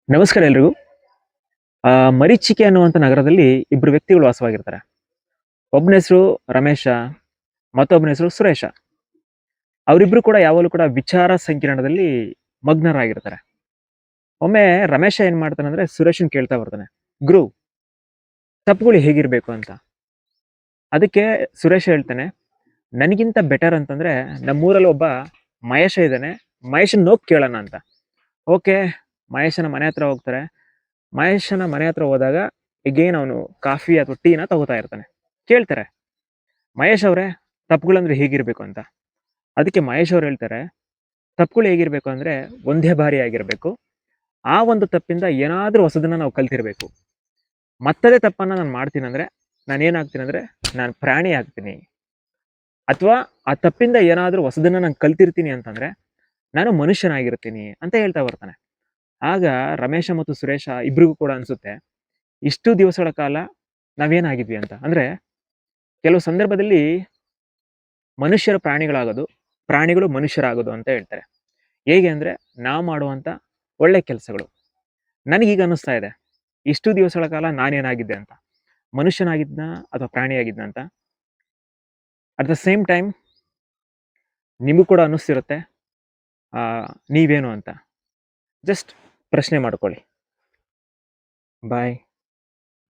ನಮಸ್ಕಾರ ಎಲ್ರಿಗೂ. ಮರೀಚಿಕೆ ಅನ್ನುವಂಥ ನಗರದಲ್ಲಿ ಇಬ್ಬರು ವ್ಯಕ್ತಿಗಳು ವಾಸವಾಗಿರ್ತಾರೆ. ಒಬ್ಬನ ಹೆಸರು ರಮೇಶ, ಮತ್ತೊಬ್ಬನ ಹೆಸರು ಸುರೇಶ. ಅವರಿಬ್ರು ಕೂಡ ಯಾವಾಗಲೂ ಕೂಡ ವಿಚಾರ ಸಂಕಿರಣದಲ್ಲಿ ಮಗ್ನರಾಗಿರ್ತಾರೆ. ಒಮ್ಮೆ ರಮೇಶ ಏನ್ ಮಾಡ್ತಾನಂದ್ರೆ ಸುರೇಶನ್ ಕೇಳ್ತಾ ಬರ್ತಾನೆ, ಗುರು, ತಪ್ಪುಗಳು ಹೇಗಿರ್ಬೇಕು ಅಂತ. ಅದಕ್ಕೆ ಸುರೇಶ ಹೇಳ್ತಾನೆ, ನನಗಿಂತ ಬೆಟರ್ ಅಂತಂದ್ರೆ ನಮ್ಮೂರಲ್ಲಿ ಒಬ್ಬ ಮಹೇಶ ಇದ್ದಾನೆ, ಮಹೇಶನ್ ಹೋಗಿ ಕೇಳೋಣ ಅಂತ. ಓಕೆ, ಮಹೇಶನ ಮನೆ ಹತ್ರ ಹೋಗ್ತಾರೆ. ಮಹೇಶನ ಮನೆ ಹತ್ರ ಹೋದಾಗ ಎಗೇನ್ ಅವನು ಕಾಫಿ ಅಥವಾ ಟೀನ ತಗೋತಾ ಇರ್ತಾನೆ. ಕೇಳ್ತಾರೆ, ಮಹೇಶ್ ಅವರೇ, ತಪ್ಪುಗಳಂದ್ರೆ ಹೇಗಿರ್ಬೇಕು ಅಂತ. ಅದಕ್ಕೆ ಮಹೇಶ್ ಅವ್ರು ಹೇಳ್ತಾರೆ, ತಪ್ಪುಗಳು ಹೇಗಿರ್ಬೇಕು ಅಂದ್ರೆ ಒಂದೇ ಬಾರಿ ಆಗಿರ್ಬೇಕು. ಆ ಒಂದು ತಪ್ಪಿಂದ ಏನಾದ್ರೂ ಹೊಸದನ್ನ ನಾವು ಕಲ್ತಿರ್ಬೇಕು. ಮತ್ತದೇ ತಪ್ಪನ್ನ ನಾನು ಮಾಡ್ತೀನಿ ಅಂದ್ರೆ ನಾನೇನಾಗ್ತೀನಿ ಅಂದ್ರೆ ನಾನು ಪ್ರಾಣಿ ಆಗ್ತೀನಿ. ಅಥವಾ ಆ ತಪ್ಪಿಂದ ಏನಾದ್ರೂ ಹೊಸದನ್ನ ನಾನು ಕಲ್ತಿರ್ತೀನಿ ಅಂತಂದ್ರೆ ನಾನು ಮನುಷ್ಯನಾಗಿರ್ತೀನಿ ಅಂತ ಹೇಳ್ತಾ ಬರ್ತಾನೆ. ಆಗ ರಮೇಶ ಮತ್ತು ಸುರೇಶ ಇಬ್ರಿಗೂ ಕೂಡ ಅನ್ಸುತ್ತೆ, ಇಷ್ಟು ದಿವಸಗಳ ಕಾಲ ನಾವೇನಾಗಿದ್ವಿ ಅಂತ. ಅಂದ್ರೆ ಕೆಲವು ಸಂದರ್ಭದಲ್ಲಿ ಮನುಷ್ಯರು ಪ್ರಾಣಿಗಳಾಗೋದು, ಪ್ರಾಣಿಗಳು ಮನುಷ್ಯರಾಗೋದು ಅಂತ ಹೇಳ್ತಾರೆ. ಹೇಗೆ ಅಂದ್ರೆ ನಾವು ಮಾಡುವಂತ ಒಳ್ಳೆ ಕೆಲಸಗಳು. ನನಗೀಗ ಅನ್ನಿಸ್ತಾ ಇದೆ, ಇಷ್ಟು ದಿವಸಗಳ ಕಾಲ ನಾನೇನಾಗಿದ್ದೆ ಅಂತ. ಮನುಷ್ಯನಾಗಿದ್ನ ಅಥವಾ ಪ್ರಾಣಿಯಾಗಿದ್ನ ಅಂತ. ಅಟ್ ದ ಸೇಮ್ ಟೈಮ್ ನಿಮಗೂ ಕೂಡ ಅನ್ನಿಸ್ತಿರುತ್ತೆ ನೀವೇನು ಅಂತ. ಜಸ್ಟ್ ಪ್ರಶ್ನೆ ಮಾಡ್ಕೊಳ್ಳಿ. ಬಾಯ್.